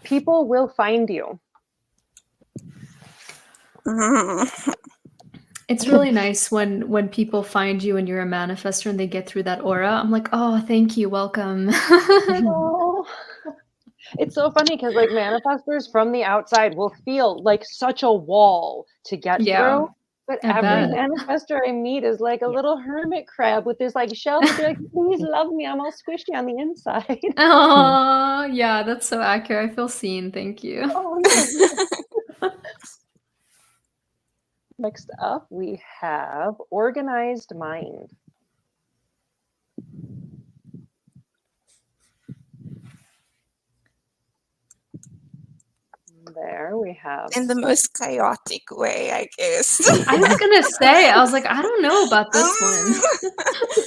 People will find you. It's really nice when people find you and you're a manifestor and they get through that aura. I'm like, oh, thank you, welcome. Oh. It's so funny because like manifestors from the outside will feel like such a wall to get through. But I every bet. manifestor I meet is like a little hermit crab with this like shell. But they're like, please love me. I'm all squishy on the inside. Oh, yeah, that's so accurate. I feel seen. Thank you. Oh, yeah. Next up, we have organized mind. There we have. In the most chaotic way, I guess. I was gonna say, I was like, I don't know about this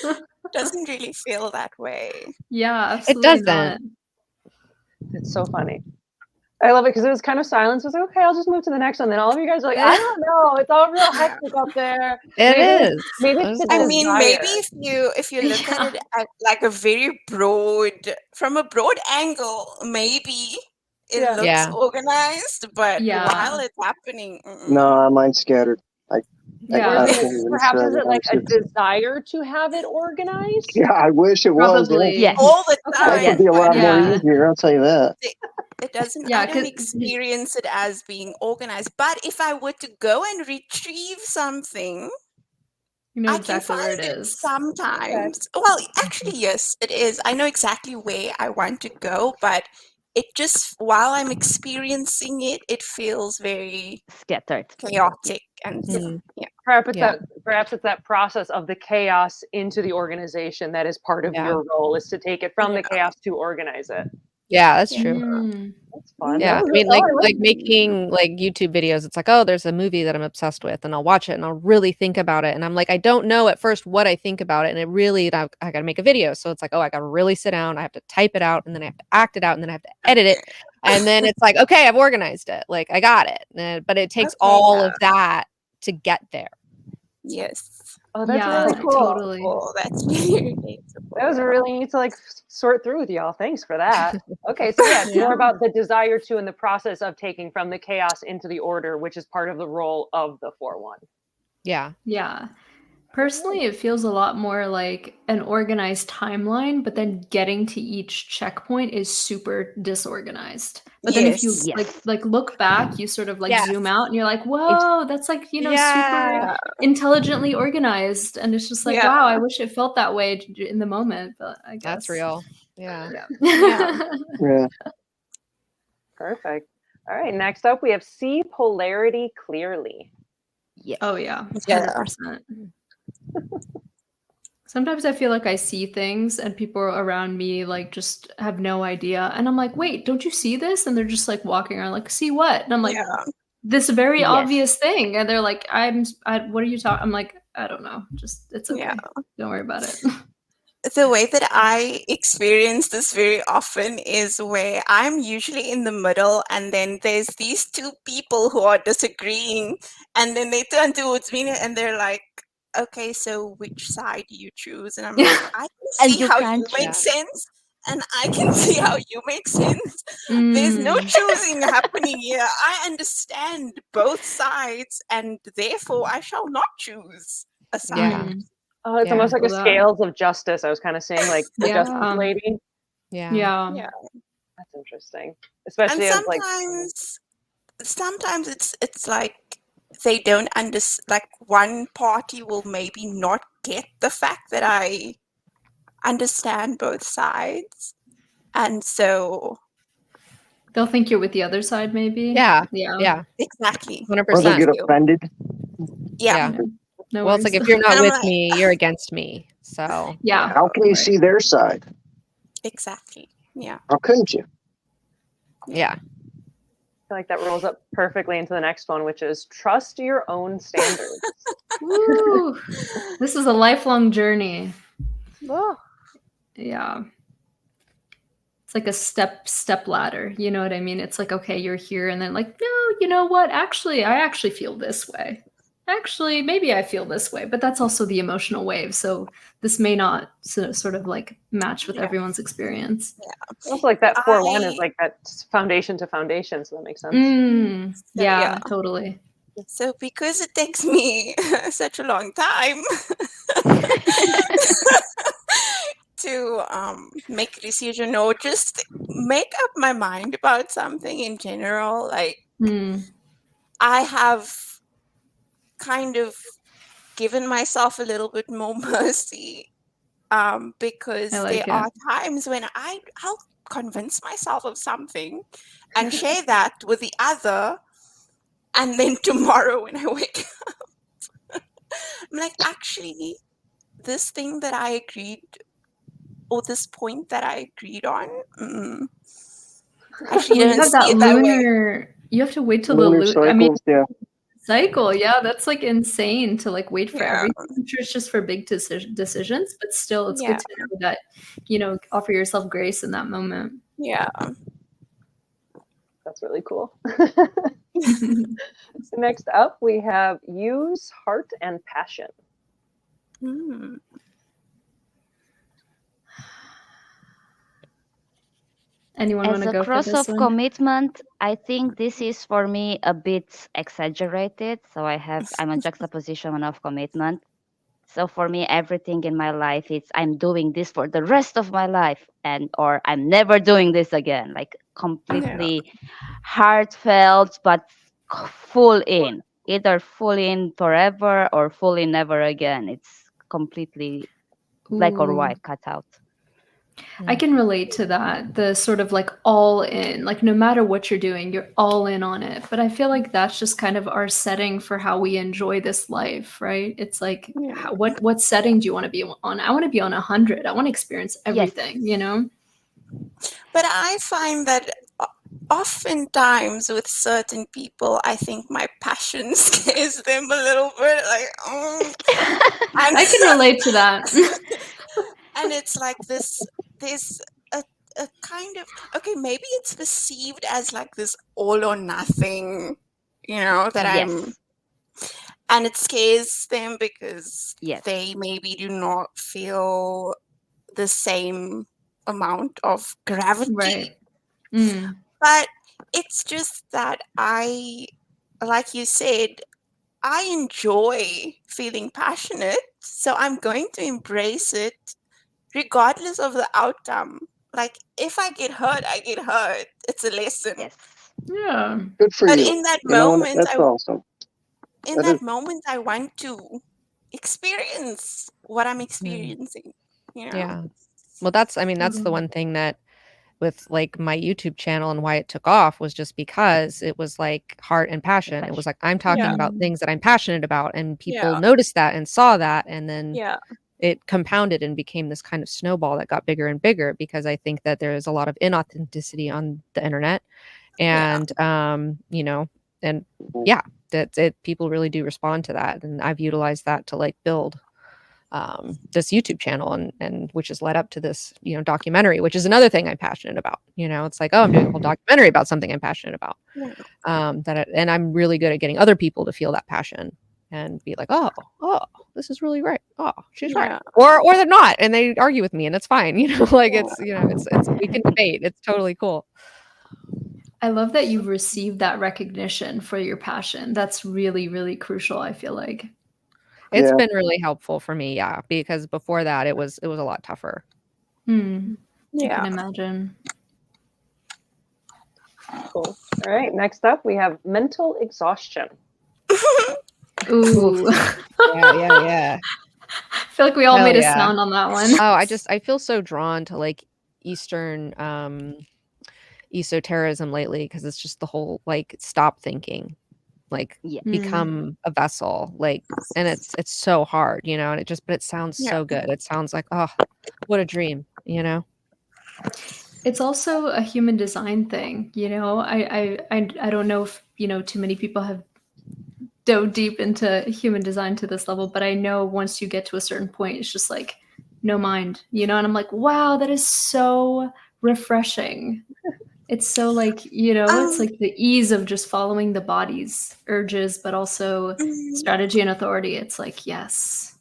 one. Doesn't really feel that way. Yeah, It absolutely doesn't. not. It's so funny. I love it because it was kind of silence. I was like, okay, I'll just move to the next one. Then all of you guys are like, I don't know. It's all real hectic up there. It is. Maybe it's the I mean, maybe desire. if you look at it at like a very from a broad angle, maybe it looks organized, but while it's happening, no, mine's scattered. Perhaps is it like a desire to have it organized? Yeah, I wish it was. Yes. All the time. That would be a lot more easier. I'll tell you that. It doesn't. I don't experience it as being organized. But if I were to go and retrieve something, you know I exactly can where find it is. Sometimes. Well, actually, yes, it is. I know exactly where I want to go, but it just while I'm experiencing it, it feels very scattered, chaotic, and perhaps it's that process of the chaos into the organization that is part of your role, is to take it from the chaos to organize it. Yeah, that's true. That's fun. Yeah, I mean, like making like YouTube videos. It's like, oh, there's a movie that I'm obsessed with, and I'll watch it and I'll really think about it. And I'm like, I don't know at first what I think about it, and it really, I got to make a video. So it's like, oh, I got to really sit down. I have to type it out, and then I have to act it out, and then I have to edit it, and then it's like, okay, I've organized it. Like I got it, but it takes all of that to get there. Yes. Oh, that's really cool. Totally. Oh, that's really neat. That was really neat to like sort through with y'all. Thanks for that. Okay, so yeah, it's more about the desire to and the process of taking from the chaos into the order, which is part of the role of the 4-1. Yeah. Yeah. Personally, it feels a lot more like an organized timeline, but then getting to each checkpoint is super disorganized. But then if you like look back, you sort of like zoom out and you're like, whoa, that's like, you know, super intelligently organized. And it's just like, wow, I wish it felt that way in the moment, but I guess. That's real. Yeah. Perfect. All right, next up we have see polarity clearly. Yeah. Oh yeah. 100%. Sometimes I feel like I see things and people around me like just have no idea. And I'm like, wait, don't you see this? And they're just like walking around like, see what? And I'm like, this very obvious thing. And they're like, what are you talking? I'm like, I don't know. Just, it's okay. Don't worry about it. The way that I experience this very often is where I'm usually in the middle, and then there's these two people who are disagreeing, and then they turn towards me and they're like, okay, so which side do you choose? And I'm like, I can see how you make sense, and I can see how you make sense. There's no choosing happening here. I understand both sides, and therefore I shall not choose a side. Oh, it's almost like a scales of justice. I was kind of saying like the justice lady. Yeah. That's interesting. Especially and sometimes it's like they don't understand, like one party will maybe not get the fact that I understand both sides, and so they'll think you're with the other side maybe. Yeah exactly. 100%. Or they get offended. No well, it's like if you're not with me, you're against me. So how can you see their side? Exactly. How couldn't you? Yeah. I feel like that rolls up perfectly into the next one, which is trust your own standards. Woo. This is a lifelong journey. Oh. Yeah. It's like a step ladder. You know what I mean? It's like, okay, you're here. And then like, no, you know what? Actually, I actually feel this way. actually, maybe I feel this way, but that's also the emotional wave. So this may not sort of like match with everyone's experience. Also, like that 4-1 is like that foundation to foundation, so that makes sense. Yeah, totally. So because it takes me such a long time to make a decision or just make up my mind about something in general, like I have kind of given myself a little bit more mercy, because there are times when I'll convince myself of something and share that with the other, and then tomorrow when I wake up, I'm like, actually, this thing that I agreed, or this point that I agreed on, actually Well, you didn't have see that it that way. lunar. You have to wait till Lunar the I mean, cycles, cycle. Yeah, that's like insane to like wait for Yeah. everything. I'm sure it's just for big decisions, but still, it's Yeah. good to know that offer yourself grace in that moment. Yeah. That's really cool. So next up, we have use heart and passion. Anyone want As to a go for cross this of one? commitment, I think this is for me a bit exaggerated. So I'm a juxtaposition of commitment. So for me, everything in my life is I'm doing this for the rest of my life, or I'm never doing this again. Like completely heartfelt, but full in. Either full in forever or full in never again. It's completely black or Ooh. white cut out. I can relate to that. The sort of like all in, like no matter what you're doing, you're all in on it. But I feel like that's just kind of our setting for how we enjoy this life, right? It's like, what setting do you want to be on? I want to be on 100. I want to experience everything, But I find that oftentimes with certain people, I think my passion scares them a little bit. Like, I can relate to that. And it's like there's a kind of, okay, maybe it's perceived as like this all or nothing, that I'm, and it scares them because they maybe do not feel the same amount of gravity. Right. But it's just that like you said, I enjoy feeling passionate, so I'm going to embrace it regardless of the outcome. Like, if I get hurt, I get hurt. It's a lesson. Yeah. Good for But you. in that You know, moment, that's awesome. moment, I want to experience what I'm experiencing. Yeah. Well, that's the one thing that with like my YouTube channel and why it took off was just because it was like heart and passion. It was like, I'm talking about things that I'm passionate about, and people noticed that and saw that. And then it compounded and became this kind of snowball that got bigger and bigger, because I think that there is a lot of inauthenticity on the internet. And, and that's it. People really do respond to that. And I've utilized that to like build this YouTube channel, and which has led up to this, documentary, which is another thing I'm passionate about. It's like, oh, I'm doing a whole documentary about something I'm passionate about. And I'm really good at getting other people to feel that passion and be like, oh, this is really right. Oh, she's right. Or they're not, and they argue with me, and it's fine. Like it's we can debate. It's totally cool. I love that you've received that recognition for your passion. That's really, really crucial, I feel like. It's been really helpful for me, because before that it was a lot tougher. I can imagine. Cool. All right, next up we have mental exhaustion. Ooh. Yeah. I feel like we all made a sound on that one. Oh, I feel so drawn to like Eastern esotericism lately, because it's just the whole like stop thinking, like become a vessel, like, and it's so hard, and but it sounds so good. It sounds like, oh, what a dream. It's also a human design thing, I don't know if too many people have dove deep into human design to this level, but I know once you get to a certain point, it's just like no mind, and I'm like, wow, that is so refreshing. It's so like, it's Um, like the ease of just following the body's urges, but also mm, strategy and authority. It's like, yes.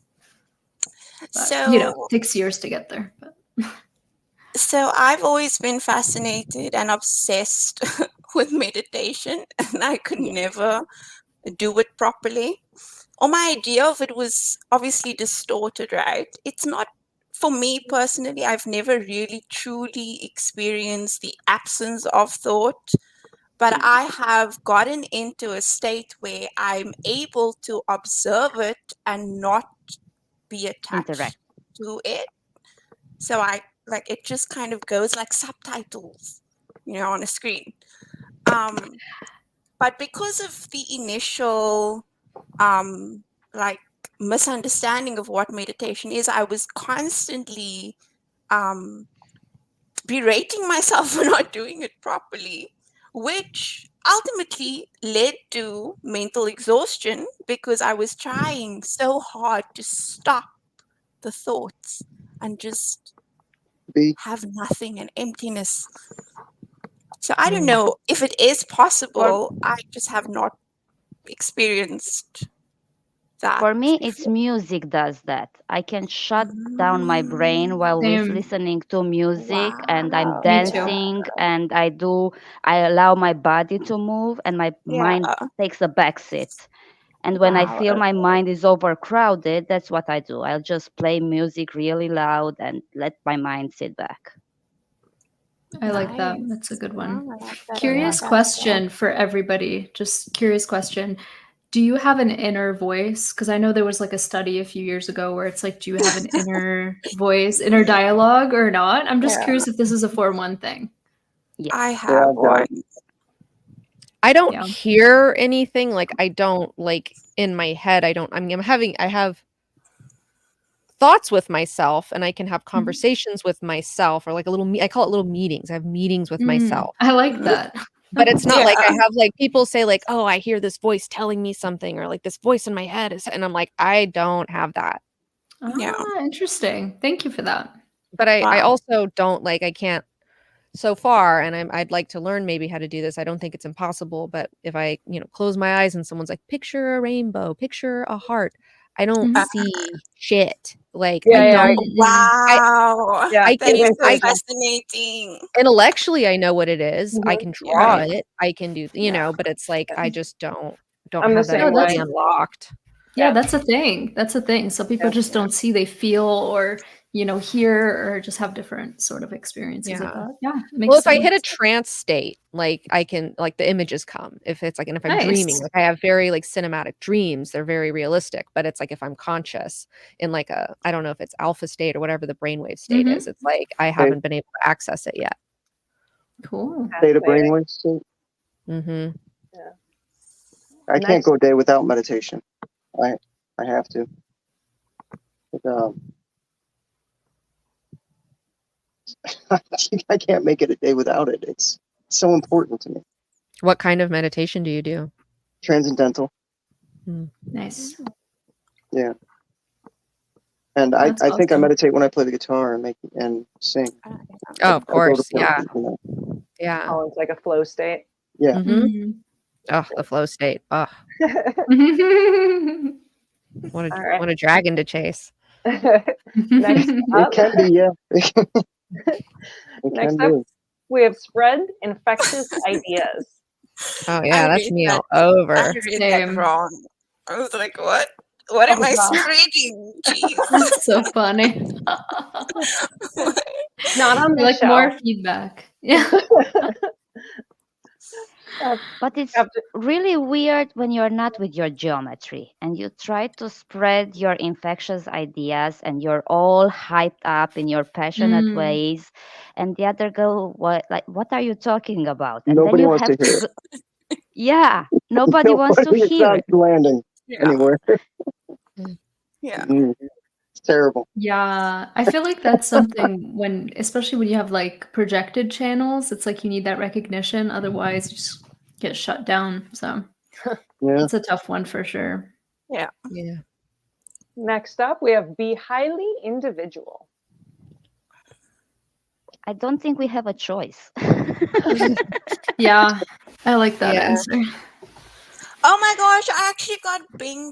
But, so takes years to get there. But. so I've always been fascinated and obsessed with meditation, and I could Yes. never do it properly. Or my idea of it was obviously distorted, right? It's not, for me personally, I've never really truly experienced the absence of thought, but I have gotten into a state where I'm able to observe it and not be Interact. attached to it. So I like it just kind of goes like subtitles, on a screen. But because of the initial like misunderstanding of what meditation is, I was constantly berating myself for not doing it properly, which ultimately led to mental exhaustion because I was trying so hard to stop the thoughts and just Be have nothing and emptiness. So I don't Mm. know if it is For possible. I just have not experienced that for me, it's before. music does that. I can shut down my brain while Same. listening to music, and I'm Wow. Me too. dancing, and I allow my body to move, and my Yeah. mind takes a backseat. And when I Wow. feel my mind is overcrowded, that's what I do. I'll just play music really loud and let my mind sit back. I like that. Nice. That's a good one. Oh, I like that. I like Curious that. question for everybody. Just curious question. Do you have an inner voice? Because I know there was like a study a few years ago where it's like, do you have an inner voice, inner dialogue or not? I'm just Yeah. curious if this is a 4-1 thing. Yes. I Yeah, have I've got one. I don't Yeah. hear anything. Like I don't like in my head. I have thoughts with myself, and I can have conversations with myself, or like I call it little meetings. I have meetings with myself. I like that. But it's not like I Yeah. have like people say like, oh, I hear this voice telling me something, or like this voice in my head is, and I'm like, I don't have that. Yeah. Interesting. Thank you for that. But I Wow. also don't like, I can't so far, and I'd like to learn maybe how to do this. I don't think it's impossible, but if I, close my eyes and someone's like, picture a rainbow, picture a heart, I don't Mhm. see shit. Like I Yeah, don't, Wow. yeah. I That can, is Same so thing. fascinating. intellectually I know what it is. I Mhm. can Yeah. draw it. I can do, Yeah. but it's like I just don't I'm the have that same ability way. unlocked. Yeah, Yeah. that's a thing. That's a thing. Some people Yeah. just don't see, they feel, or hear, or just have different sort of experiences of Yeah. that. Yeah, it Well, makes if I hit a sense. trance state, like I can, like the images come. If it's like, and if I'm dreaming, Nice. like I have very like cinematic dreams, they're very realistic. But it's like if I'm conscious in like I don't know if it's alpha state or whatever the brainwave state Mhm. is, it's like I state, haven't been able to access it yet. Cool. state of Fascinating. brainwave state. Mm-hmm. Yeah. I can't Next, go a day without meditation. I have to. But, I can't make it a day without it. It's so important to me. What kind of meditation do you do? Transcendental. Nice. Yeah. And I That's think I awesome. meditate when I play the guitar and sing. Oh, of I go to course. Yeah. places, Yeah. oh, it's like a flow state. Yeah. Mm-hmm. Mhm. Oh, the flow state. Oh, Mhm. All right. what a dragon to chase. Next It up, can be, yeah. It next can up, be. we have spread infectious ideas. Oh I yeah, that's read me that. all I over. read that Same. wrong. I was like, what? What am Oh I gosh, spreading? Jeez. That's so funny. not on We this like show. more feedback. Yeah. But it's Have to- really weird when you're not with your geometry and you try to spread your infectious ideas and you're all hyped up in your passionate Mm. ways, and the other go, what are you talking about? And then Nobody you wants to have to hear go, yeah, nobody wants to it's hear not it. landing Yeah. anywhere. Yeah. It's terrible. Yeah, I feel like that's something when, especially when you have like projected channels, it's like you need that recognition. Otherwise, you just get shut down. So Yeah. it's a tough one for sure. Yeah. Yeah. Next up, we have be highly individual. I don't think we have a choice. Yeah, I like that Yeah. answer. Oh my gosh, I actually got bingo.